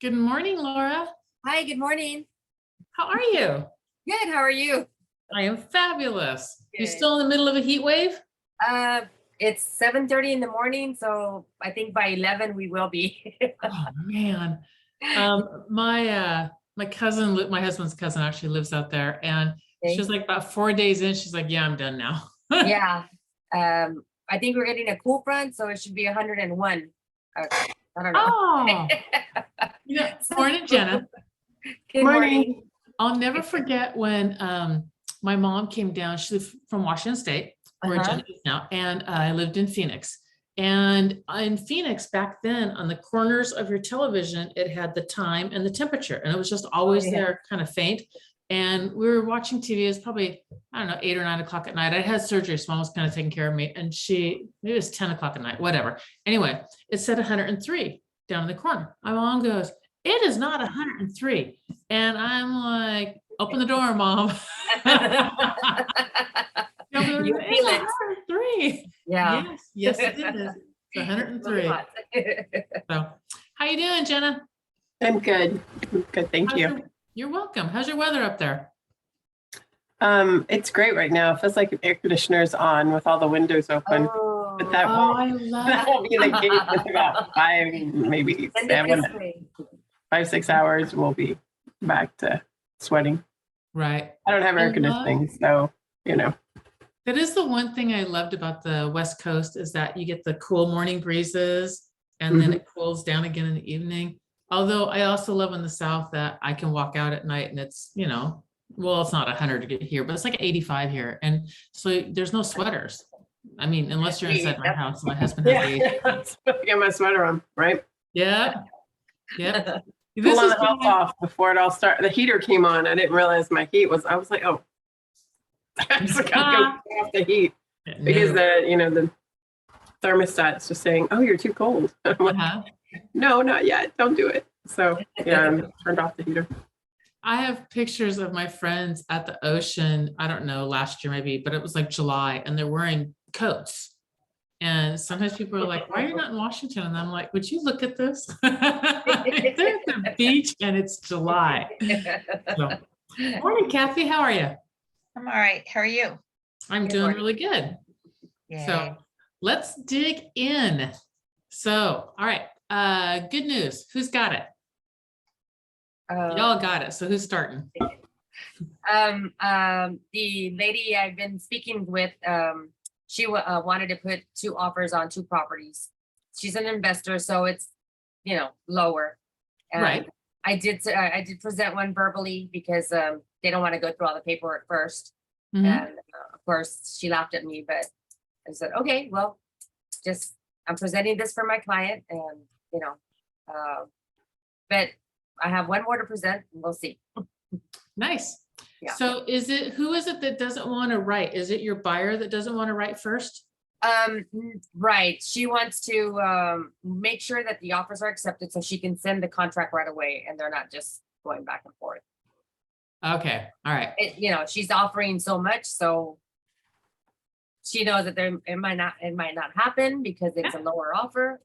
Good morning, Laura. Hi, good morning. How are you? Good, how are you? I am fabulous. You Good. still in the middle of a heat wave? Uh, it's 7:30 in the morning, so I think by 11 we will be. Oh man. My cousin, my husband's cousin actually lives out there, and she was Okay. like about 4 days in, she's like, yeah, I'm done now. Yeah. I think we're getting a cool front, so it should be 101. I don't know. Oh, morning, Jenna. Good morning. I'll never forget when my mom came down. She lived from Washington State, where Uh-huh. Jenna is now, and I lived in Phoenix. And in Phoenix back then, on the corners of your television, it had the time and the temperature, and it was just always yeah. there, kind of faint. And we were watching TV. It was probably, I don't know, 8 or 9 o'clock at night. I had surgery, so mom was kind of taking care of me. And maybe it was 10 o'clock at night, whatever. Anyway, it said 103 down in the corner. My mom goes, it is not 103. And I'm like, open the door, mom. You feel it. 103. Yeah. Yes, it is. It's 103. So, how you doing, Jenna? I'm good. I'm good, thank you. You're welcome. How's your weather up there? It's great right now. It feels like an air conditioner's on with all the windows open. Oh, But that I love that won't be the case in about 5, 6 hours. We'll be back to sweating. right. I don't have air conditioning, so That is the one thing I loved about the West Coast is that you get the cool morning breezes and then it cools down again in the evening. Although I also love in the South that I can walk out at night and it's, well, it's not 100 to get here, but it's like 85 here. And so there's no sweaters. I mean, unless you're inside my house, my husband has the AC. Get my sweater on, right? Yeah. Yeah. Pulling the house off before it all started. The heater came on. I didn't realize my heat was. I was like, oh, I was like, I'll go off the heat because the thermostat's just saying, oh, you're too cold. I'm like, no, not yet. Don't do it. So yeah, I turned off the heater. I have pictures of my friends at the ocean. I don't know, last year maybe, but it was like July, and they're wearing coats. And sometimes people are like, why are you not in Washington? And I'm like, would you look at this? They're at the beach and it's July. So, morning, Kathy. How are you? I'm all right. How are you? I'm doing really good. Yay. So let's dig in. So, all right. Good news. Who's got it? Y'all got it. So who's starting? The lady I've been speaking with, she wanted to put 2 offers on 2 properties. She's an investor, so it's lower. And Right. I did present one verbally because they don't want to go through all the paperwork first. Mhm. And of course she laughed at me, but I said, okay, well, I'm presenting this for my client, and but I have one more to present, and we'll see. Nice. Yeah. So who is it that doesn't want to write? Is it your buyer that doesn't want to write first? Right. She wants to make sure that the offers are accepted so she can send the contract right away and they're not just going back and forth. Okay. All right. She's offering so much, so she knows that it might not happen because it's a lower offer.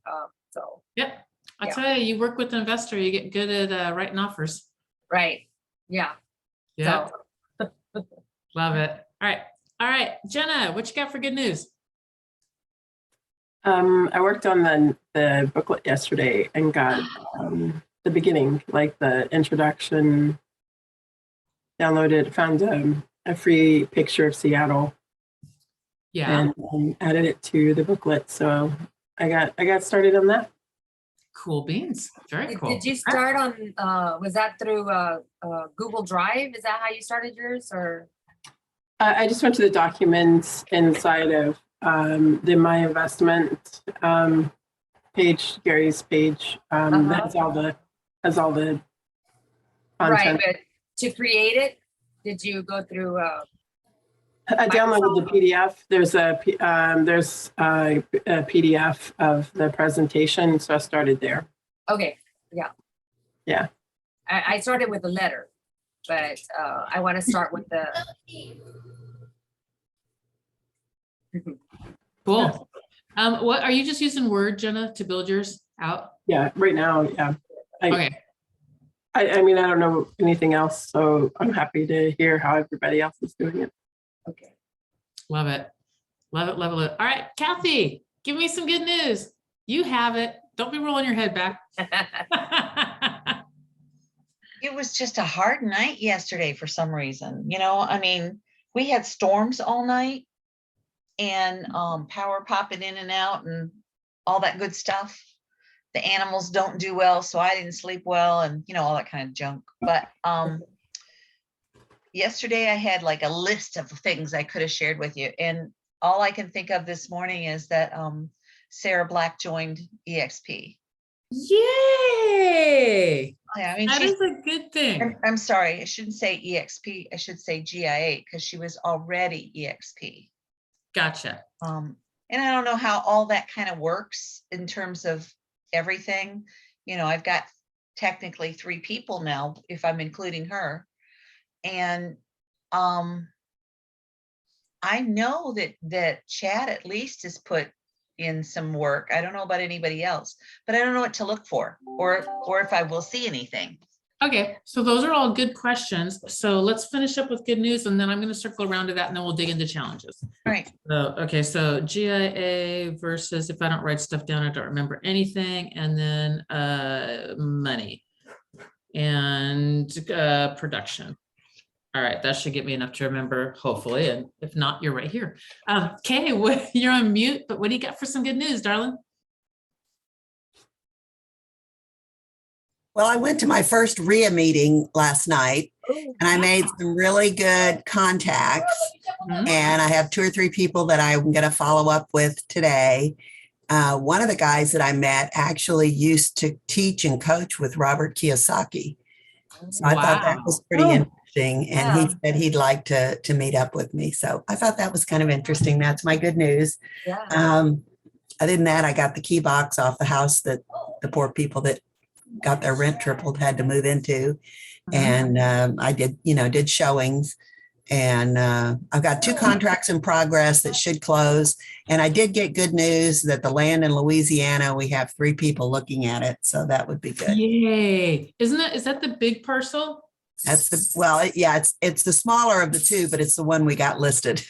So Yep. I'll tell you, you work with an investor, you get good at writing offers. right. Yeah. Yeah. So Love it. All right. All right. Jenna, what you got for good news? I worked on the booklet yesterday and got the beginning, like the introduction, downloaded, found a free picture of Seattle. Yeah. And added it to the booklet. So I got started on that. Cool beans. Very cool. Did you start on, was that through Google Drive? Is that how you started yours, or? I just went to the documents inside of the My Investment page, Gary's page. Has all the content. Right, but to create it, did you go through? I downloaded the PDF. There's a PDF of the presentation, so I started there. Okay, yeah. Yeah. I started with the letter, but I want to start with the. Cool. What are you just using Word, Jenna, to build yours out? Yeah, right now, yeah. Okay. I mean, I don't know anything else, so I'm happy to hear how everybody else is doing it. Okay. Love it. Love it, love it, love it. All right, Kathy, give me some good news. You have it. Don't be rolling your head back. It was just a hard night yesterday for some reason, I mean, we had storms all night and power popping in and out and all that good stuff. The animals don't do well, so I didn't sleep well and all that kind of junk. But yesterday I had like a list of things I could have shared with you. And all I can think of this morning is that Sarah Black joined EXP. Yay! Yeah, I mean, That she's, is a good thing. I'm sorry, I shouldn't say EXP, I should say GIA because she was already EXP. Gotcha. And I don't know how all that kind of works in terms of everything. I've got technically 3 people now, if I'm including her. And I know that Chad at least has put in some work. I don't know about anybody else, but I don't know what to look for or if I will see anything. Okay, so those are all good questions. So let's finish up with good news and then I'm going to circle around to that and then we'll dig into challenges. All right. So, okay, so GIA versus if I don't write stuff down, I don't remember anything. And then money and production. All right, that should get me enough to remember, hopefully. And if not, you're right here. Kay, you're on mute, but what do you got for some good news, darling? Well, I went to my first RIA meeting last night and I made some really good contacts. And I have 2 or 3 people that I'm going to follow up with today. One of the guys that I met actually used to teach and coach with Robert Kiyosaki. So I thought that was pretty interesting. And he said he'd like to meet up with me. So I thought that was kind of interesting. That's my good news. Yeah. Other than that, I got the key box off the house that the poor people that got their rent tripled had to move into. And I did showings. And I've got 2 contracts in progress that should close. And I did get good news that the land in Louisiana, we have 3 people looking at it. So that would be good. Yay. Is that the big parcel? That's it's the smaller of the 2, but it's the one we got listed.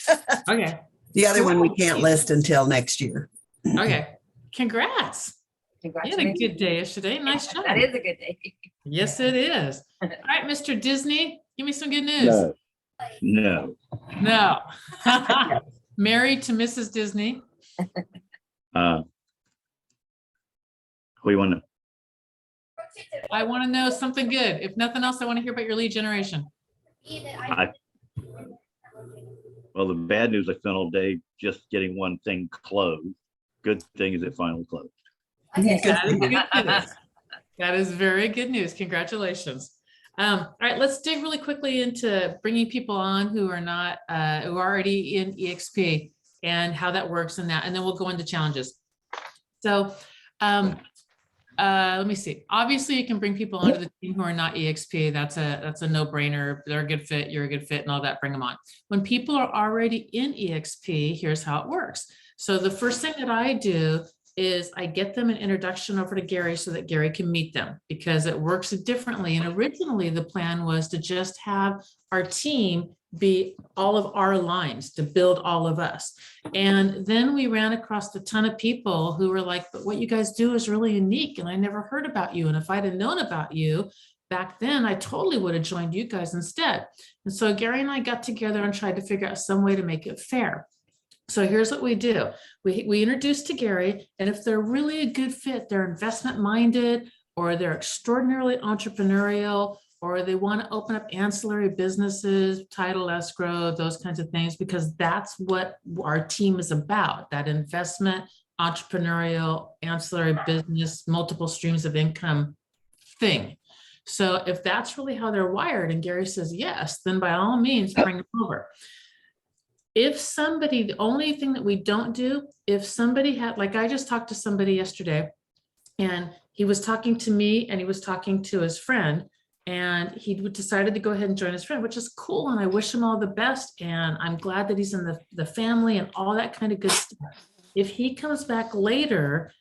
Okay. The other one we can't list until next year. Okay. Congrats. You had a Congratulations. good day yesterday. Nice job. That is a good day. Yes, it is. All right, Mr. Disney, give me some good news. No. No. Married to Mrs. Disney. We want to, I want to know something good. If nothing else, I want to hear about your lead generation. well, the bad news I spent all day just getting one thing closed. Good thing is it finally closed. That is good news. That is very good news. Congratulations. All right, let's dig really quickly into bringing people on who are not, who are already in EXP and how that works and that, and then we'll go into challenges. So let me see. Obviously, you can bring people onto the team who are not EXP. That's a no-brainer. They're a good fit, you're a good fit and all that, bring them on. When people are already in EXP, here's how it works. So the first thing that I do is I get them an introduction over to Gary so that Gary can meet them because it works differently. And originally the plan was to just have our team be all of our lines to build all of us. And then we ran across a ton of people who were like, but what you guys do is really unique and I never heard about you. And if I'd have known about you back then, I totally would have joined you guys instead. And so Gary and I got together and tried to figure out some way to make it fair. So here's what we do. We introduce to Gary, and if they're really a good fit, they're investment minded, or they're extraordinarily entrepreneurial, or they want to open up ancillary businesses, title escrow, those kinds of things, because that's what our team is about, that investment, entrepreneurial, ancillary business, multiple streams of income thing. So if that's really how they're wired, and Gary says yes, then by all means, bring them over. If somebody, the only thing that we don't do, if somebody had, like I just talked to somebody yesterday and he was talking to me and he was talking to his friend and he decided to go ahead and join his friend, which is cool. And I wish him all the best. And I'm glad that he's in the family and all that kind of good stuff. If he comes back later,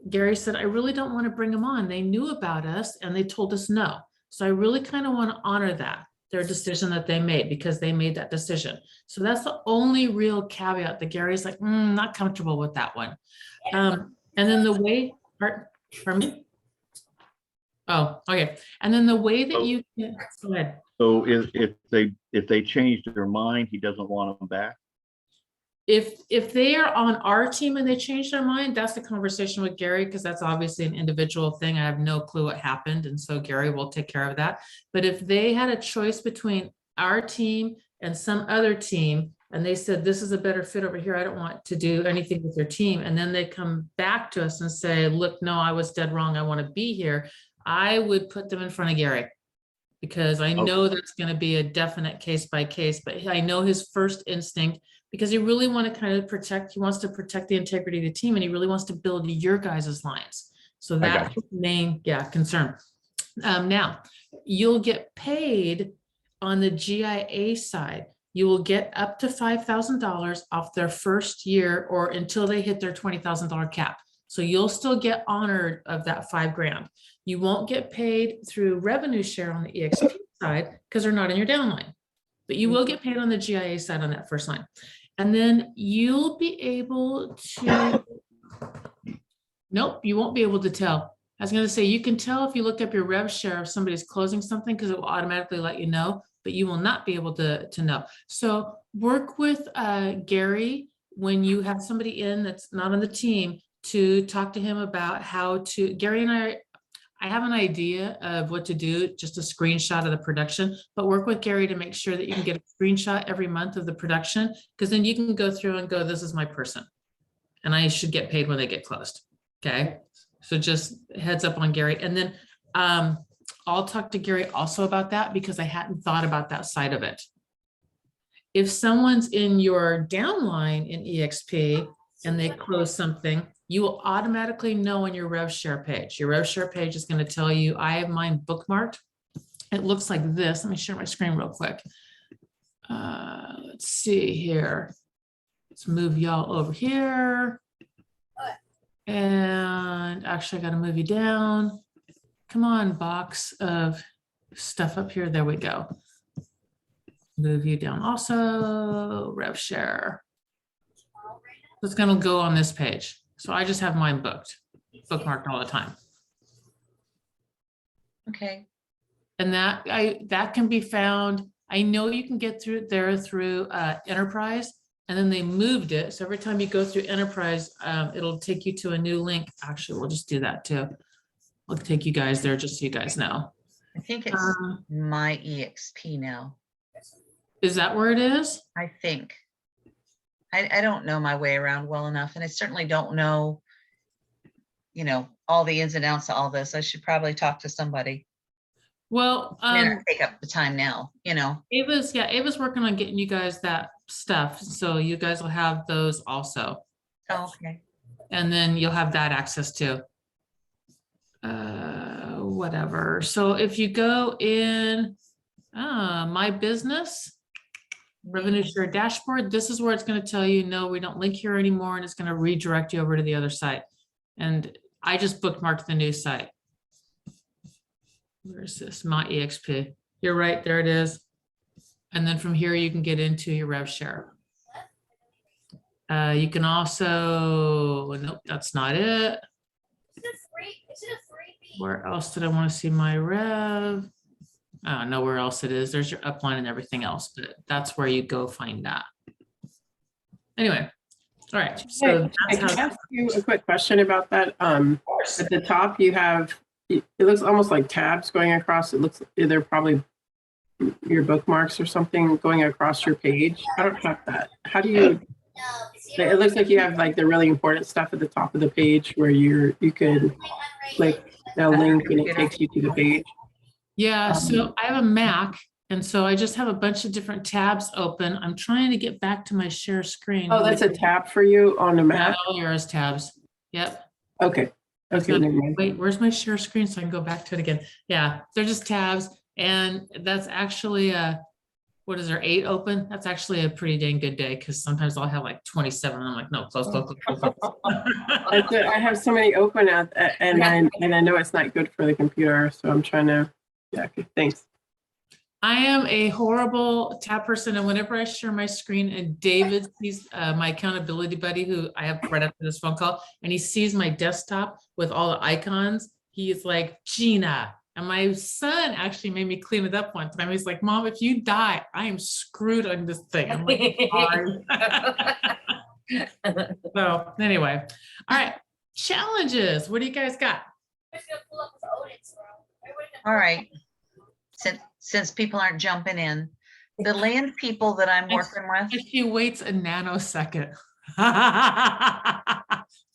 Gary said, I really don't want to bring him on. They knew about us and they told us no. So I really kind of want to honor that, their decision that they made, because they made that decision. So that's the only real caveat that Gary's like, not comfortable with that one. And then the way, pardon me? Oh, okay. And then the way that you, go ahead. So if they change their mind, he doesn't want them back? If they are on our team and they change their mind, that's the conversation with Gary, because that's obviously an individual thing. I have no clue what happened. And so Gary will take care of that. But if they had a choice between our team and some other team, and they said, this is a better fit over here, I don't want to do anything with your team. And then they come back to us and say, look, no, I was dead wrong, I want to be here. I would put them in front of Gary, because I know that's going to be a definite case by case, but I know his first instinct, because he really want to kind of protect, he wants to protect the integrity of the team, and he really wants to build your guys' lines. So that's the main, concern. Now, you'll get paid on the GIA side. You will get up to $5,000 off their first year, or until they hit their $20,000 cap. So you'll still get honored of that $5,000. You won't get paid through revenue share on the EXP side, because they're not in your downline, but you will get paid on the GIA side on that first line. And then you'll be able to, nope, you won't be able to tell. I was going to say, you can tell if you look up your rev share if somebody's closing something, because it will automatically let you know, but you will not be able to know. So work with Gary when you have somebody in that's not on the team, to talk to him about how to, Gary and I have an idea of what to do, just a screenshot of the production, but work with Gary to make sure that you can get a screenshot every month of the production, because then you can go through and go, this is my person, and I should get paid when they get closed. Okay. So just heads up on Gary. And then I'll talk to Gary also about that, because I hadn't thought about that side of it. If someone's in your downline in EXP and they close something, you will automatically know on your rev share page. Your rev share page is going to tell you, I have mine bookmarked. It looks like this. Let me share my screen real quick. Let's see here. Let's move y'all over here. And actually, I got to move you down. Come on, box of stuff up here. There we go. Move you down also. Rev share. It's going to go on this page. So I just have mine bookmarked all the time. Okay. And that can be found. I know you can get through there through Enterprise, and then they moved it. So every time you go through Enterprise, it'll take you to a new link. Actually, we'll just do that too. I'll take you guys there just so you guys know. I think it's my EXP now. Is that where it is? I think. I don't know my way around well enough, and I certainly don't know, all the ins and outs of all this. I should probably talk to somebody. Well, Take up the time now, Ava's working on getting you guys that stuff. So you guys will have those also. Oh, okay. And then you'll have that access to whatever. So if you go in my business, revenue share dashboard, this is where it's going to tell you, no, we don't link here anymore. And it's going to redirect you over to the other site. And I just bookmarked the new site. Where's this? My EXP. You're right. There it is. And then from here, you can get into your rev share. You can also, nope, that's not it. Where else did I want to see my rev? I don't know where else it is. There's your upline and everything else, but that's where you go find that. Anyway, all right. So I that's can how. ask you a quick question about that. At the top, you have, it looks almost like tabs going across. It looks, they're probably your bookmarks or something going across your page. I don't have that. How do you, it looks like you have like the really important stuff at the top of the page where you could click a link and it takes you to the page. Yeah, so I have a Mac, and so I just have a bunch of different tabs open. I'm trying to get back to my share screen. Oh, that's a tab for you on the Yeah, Mac? all yours tabs. Yep. Okay. Okay. Not, never mind. wait, where's my share screen so I can go back to it again? Yeah, they're just tabs, and that's actually what is there, 8 open? That's actually a pretty dang good day, because sometimes I'll have like 27, and I'm like, no, close. That's it. I have so many open and I know it's not good for the computer, so I'm trying to Yeah, okay, thanks. I am a horrible tab person, and whenever I share my screen and David sees my accountability buddy, who I have right after this phone call, and he sees my desktop with all the icons, he is like, Gina. And my son actually made me clean it up one time. He's like, Mom, if you die, I am screwed on this thing. I'm like, sorry. So anyway, all right, challenges. What do you guys got? All right. Since people aren't jumping in, the land people that I'm working with, If she waits a nanosecond.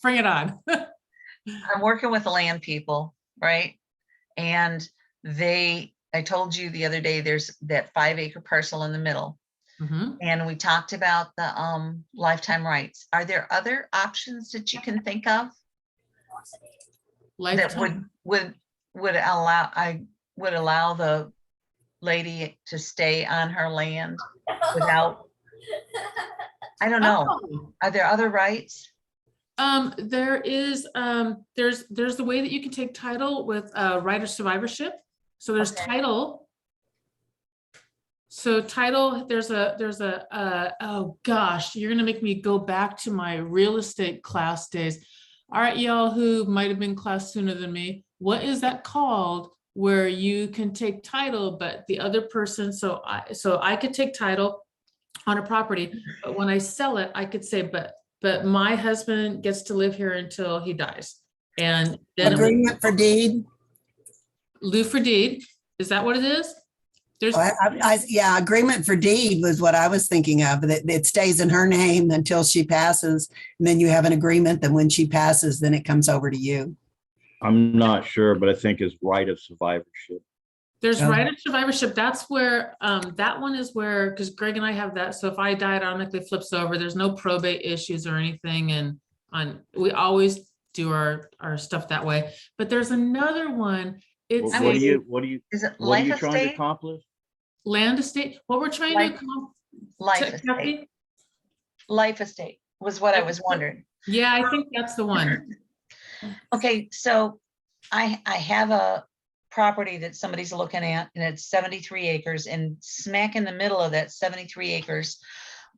Bring it on. I'm working with the land people, right? And I told you the other day, there's that 5-acre parcel in the middle. Mhm. And we talked about the lifetime rights. Are there other options that you can think of that Lifetime. would allow the lady to stay on her land without, I don't know. Oh. Are there other rights? There is, there's the way that you can take title with right of survivorship. So there's Okay. title. So title, there's oh gosh, you're gonna make me go back to my real estate class days. All right, y'all who might have been class sooner than me, what is that called where you can take title, but the other person, so I could take title on a property, but when I sell it, I could say, but my husband gets to live here until he dies. And then Agreement for deed. lieu for deed, is that what it is? There's, Yeah, agreement for deed was what I was thinking of, that it stays in her name until she passes. And then you have an agreement that when she passes, then it comes over to you. I'm not sure, but I think it's right of survivorship. there's Oh. right of survivorship. That's where, that one is where, because Greg and I have that. So if I die, it automatically flips over. There's no probate issues or anything. And we always do our stuff that way. But there's another one. It's What are you Is it what are life you trying to estate? accomplish? land estate. What we're trying Life- to Life accomplish. estate. Life estate was what I was wondering. Yeah, I think that's the one. Okay, so I have a property that somebody's looking at, and it's 73 acres, and smack in the middle of that 73 acres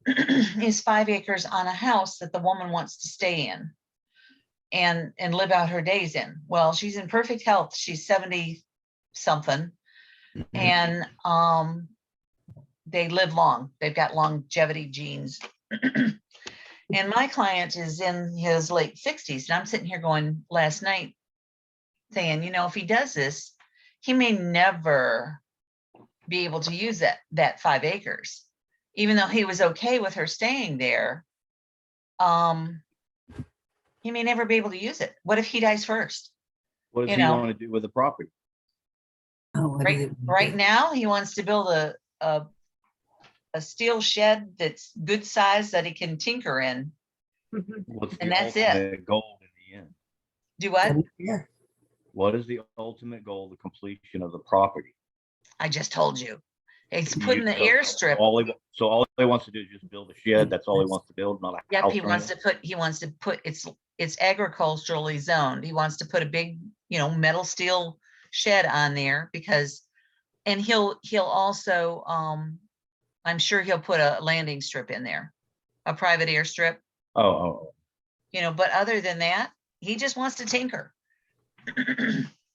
is 5 acres on a house that the woman wants to stay in and live out her days in. Well, she's in perfect health. She's 70 something. And they live long. They've got longevity genes. And my client is in his late 60s, and I'm sitting here going last night saying, if he does this, he may never be able to use that 5 acres, even though he was okay with her staying there. He may never be able to use it. What if he dies first? What does You he know. want to do with the property? Oh, what is Right it? now, he wants to build a steel shed that's good size that he can tinker in. What's And the that's it. ultimate goal in the end? Do what? Yeah. What is the ultimate goal, the completion of the property? I just told you. It's You- putting the so- airstrip. So all he wants to do is just build a shed. That's all he wants to build, not a Yep, house. he or wants anything? to put, it's agriculturally zoned. He wants to put a big, metal steel shed on there and he'll also, I'm sure he'll put a landing strip in there, a private airstrip, Oh, but other than that, he just wants to tinker.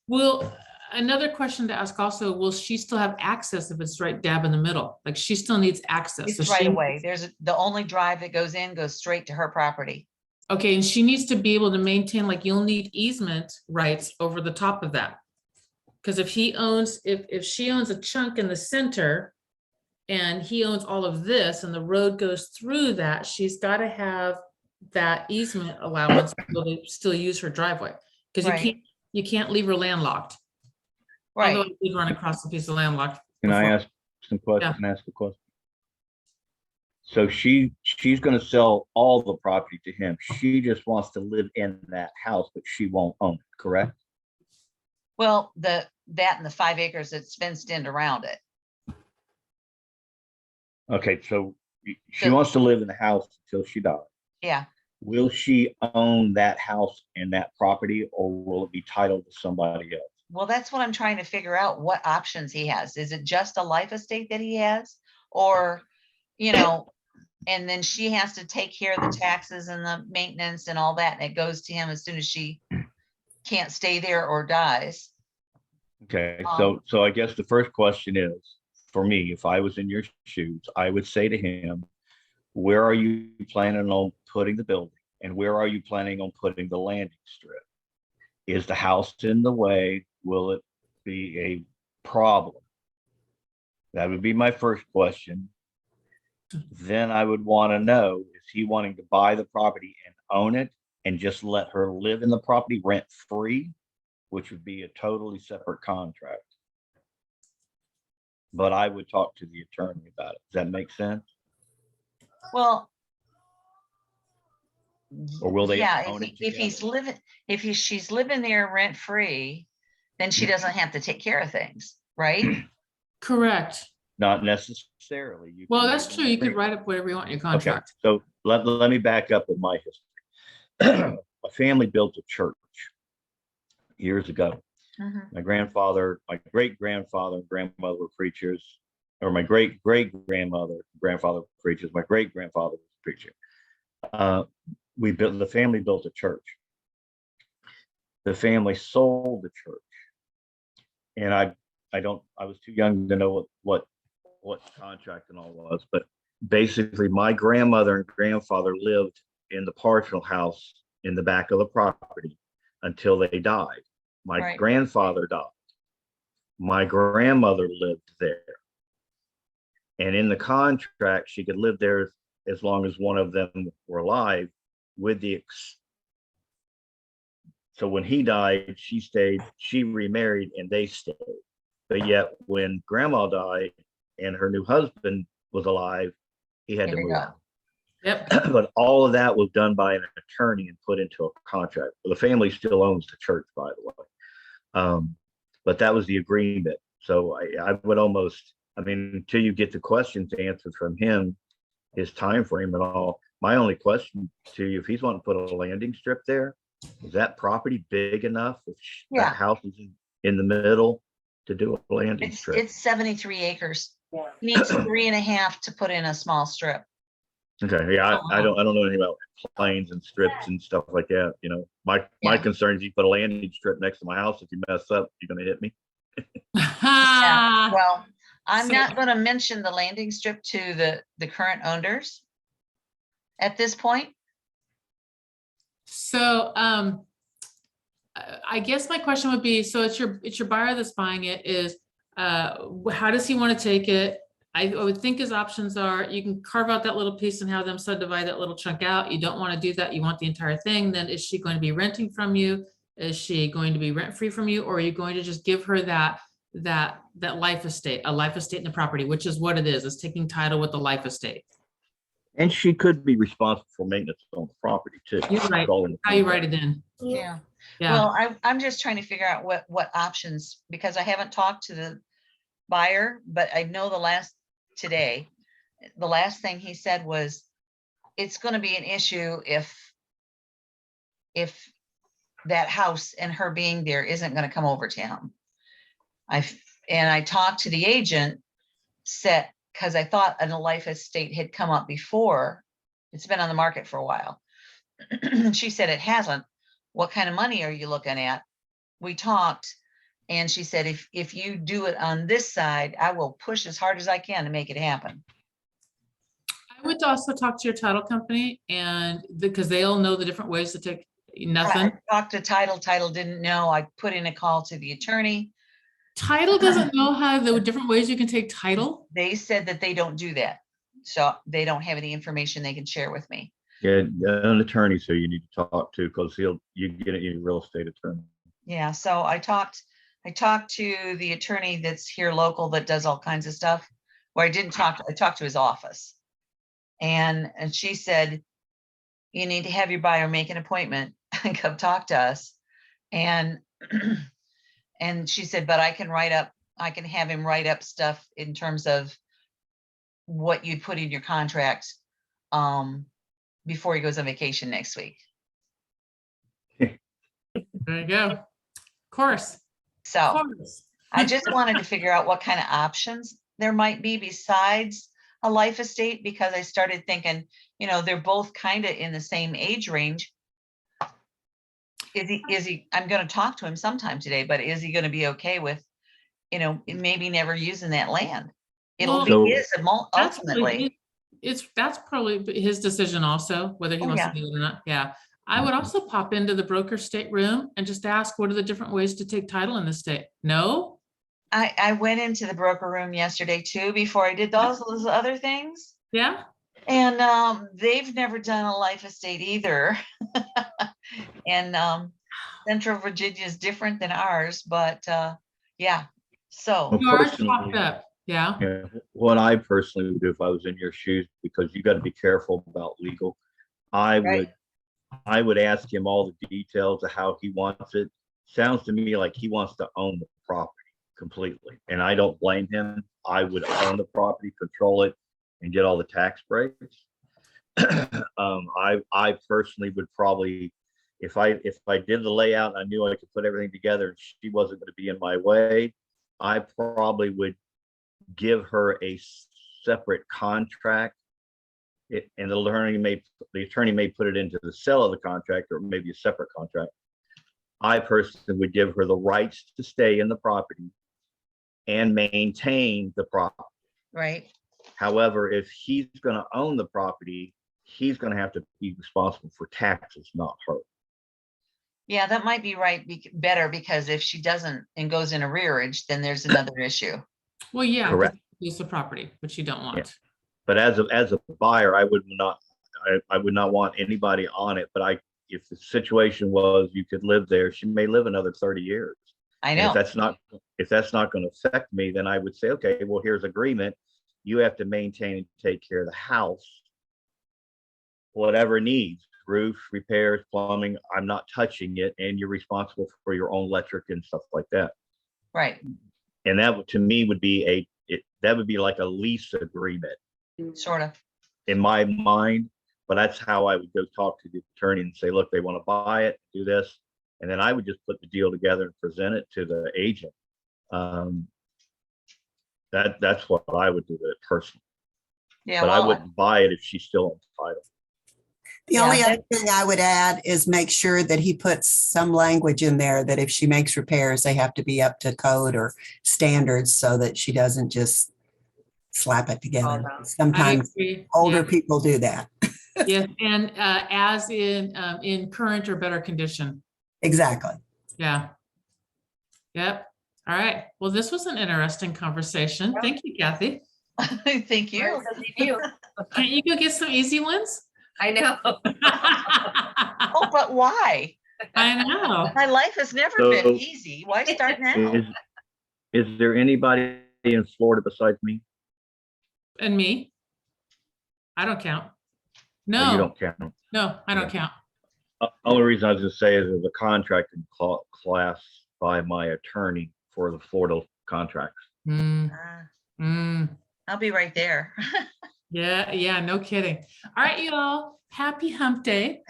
Well, another question to ask also, will she still have access if it's right dab in the middle? Like she still needs access. So It's right she, away. The only drive that goes straight to her property. okay, and she needs to be able to maintain, like you'll need easement rights over the top of that. Because if she owns a chunk in the center and he owns all of this and the road goes through that, she's got to have that easement allowance to be able to still use her driveway. Because Right. you can't leave her landlocked. Right. Although I did run across a piece of landlocked. can I before. ask some questions? Can I ask a question? So she's going to sell all the property to him. She just wants to live in that house, but she won't own it, correct? Well, that and the 5 acres that's fenced in around it. Okay, so she So- wants to live in the house until she dies. Yeah. Will she own that house and that property, or will it be titled to somebody else? Well, that's what I'm trying to figure out, what options he has. Is it just a life estate that he has? Or, you know, and then she has to take care of the taxes and the maintenance and all that, and it goes to him as soon as she can't stay there or dies. Okay, Um, so I guess the first question is, for me, if I was in your shoes, I would say to him, where are you planning on putting the building? And where are you planning on putting the landing strip? Is the house in the way? Will it be a problem? That would be my first question. Then I would want to know, is he wanting to buy the property and own it and just let her live in the property rent free, which would be a totally separate contract? But I would talk to the attorney about it. Does that make sense? Well, Or will they yeah, own it if he's together? living, she's living there rent free, then she doesn't have to take care of things, right? Correct. Not necessarily. You Well, can that's make true. an You could agreement. write up whatever you want in your Okay, contract. so let me back up with my history. My family built a church years ago. Mhm. My grandfather, my great grandfather and grandmother were preachers, or my great great grandmother, grandfather were preachers. My great grandfather was a preacher. The family built a church. The family sold the church, and I was too young to know what contract and all was, but basically my grandmother and grandfather lived in the partial house in the back of the property until they died. My Right. grandfather died. My grandmother lived there. And in the contract, she could live there as long as one of them were alive, so when he died, she stayed, she remarried, and they stayed. But yet when grandma died and her new husband was alive, he had Here to we move. go. Yep. But all of that was done by an attorney and put into a contract. The family still owns the church, by the way. But that was the agreement. So I would almost, I mean, until you get the questions answered from him, his time frame and all, my only question to you, if he's wanting to put a landing strip there, is that property big enough? If Yeah. that house is in the middle to do a landing strip? It's 73 acres. Yeah. He needs 3.5 to put in a small strip. Okay, yeah, Oh, I wow. don't know anything about planes and strips and stuff like that. You know, my Yeah. concern is you put a landing strip next to my house. If you mess up, you're gonna hit me. Yeah, well, I'm So- not gonna mention the landing strip to the current owners at this point. So, I guess my question would be, so it's your buyer that's buying it, is, how does he want to take it? I would think his options are, you can carve out that little piece and have them subdivide that little chunk out. You don't want to do that. You want the entire thing. Then is she going to be renting from you? Is she going to be rent free from you? Or are you going to just give her that life estate, a life estate in the property, which is what it is taking title with the life estate. And she could be responsible for maintenance on the property too. You're right. It's all in the How you write contract. it in. Yeah. Yeah. Well, I'm just trying to figure out what options, because I haven't talked to the buyer, but I know the last thing he said was, it's gonna be an issue if that house and her being there isn't gonna come over to him. I talked to the agent, because I thought a life estate had come up before. It's been on the market for a while. She said it hasn't. What kind of money are you looking at? We talked, and she said, if you do it on this side, I will push as hard as I can to make it happen. I would also talk to your title company, and because they'll know the different ways to take I nothing. talked to title didn't know. I put in a call to the attorney. Title doesn't know how the different ways you can take title. They said that they don't do that. So they don't have any information they can share with me. Yeah, an attorney, so you need to talk to, because you get a real estate attorney. Yeah, so I talked to the attorney that's here local that does all kinds of stuff. Where I talked to his office. And she said, you need to have your buyer make an appointment and come talk to us. And and she said, but I can have him write up stuff in terms of what you'd put in your contract before he goes on vacation next week. There you go. Of course. So course. I just wanted to figure out what kind of options there might be besides a life estate, because I started thinking, they're both kind of in the same age range. I'm going to talk to him sometime today, but is he going to be okay with, maybe never using that land? It'll Well, be his That's probably ultimately. that's probably his decision also, whether he Oh, wants yeah. to do it or not. Yeah. I would also pop into the broker stateroom and just ask, what are the different ways to take title in the state? No? I went into the broker room yesterday too, before I did those other things. Yeah? And they've never done a life estate either. And Central Virginia is different than ours, but yeah. So Well, You are personally, chopped up. Yeah. yeah, what I personally would do if I was in your shoes, because you got to be careful about legal, I Right. would ask him all the details of how he wants it. Sounds to me like he wants to own the property completely, and I don't blame him. I would own the property, control it, and get all the tax breaks. I personally would probably, if I did the layout, I knew I could put everything together and she wasn't going to be in my way, I probably would give her a separate contract. And the attorney may put it into the sale of the contract, or maybe a separate contract. I personally would give her the rights to stay in the property and maintain the property. right. However, if he's going to own the property, he's going to have to be responsible for taxes, not her. Yeah, that might be right. Better, because if she doesn't and goes in arrearage, then there's another issue. Well, yeah. Correct. Use the property, which you don't want. Yeah. But as a buyer, I would not want anybody on it. But if the situation was you could live there, she may live another 30 years. I And know. if that's not going to affect me, then I would say, okay, well, here's agreement. You have to maintain and take care of the house, whatever needs, roof repairs, plumbing. I'm not touching it, and you're responsible for your own electric and stuff like that. Right. And that to me would be that would be like a lease agreement Sort of. in my mind. But that's how I would go talk to the attorney and say, look, they want to buy it, do this. And then I would just put the deal together and present it to the agent. That's what I would do with it personally. Yeah. But I Well, wouldn't buy it if she's still entitled. The Yeah, only other thing I would add is make sure that he puts some language in there that if she makes repairs, they have to be up to code or standards, so that she doesn't just slap it together. down. I Sometimes agree. older people do that. Yes, and as in current or better condition. Exactly. Yeah. Yep. All right. Well, this was an interesting conversation. Thank you, Kathy. thank you. Where's the review? Can't you go get some easy ones? I know. Oh, but why? I know. My life has never So- been easy. Why start now? Is there anybody in Florida besides me? And me? I don't count. Or you No, don't count. no, I don't Yeah. count. Only reason I was going to say is there's a contracting class by my attorney for the Florida contracts. Mm, Ah, mm. I'll be right there. Yeah, no kidding. All right, you all, happy hump day.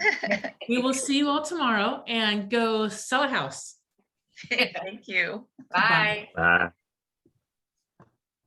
We will see you all tomorrow and go sell a house. Thank you. Bye. Bye.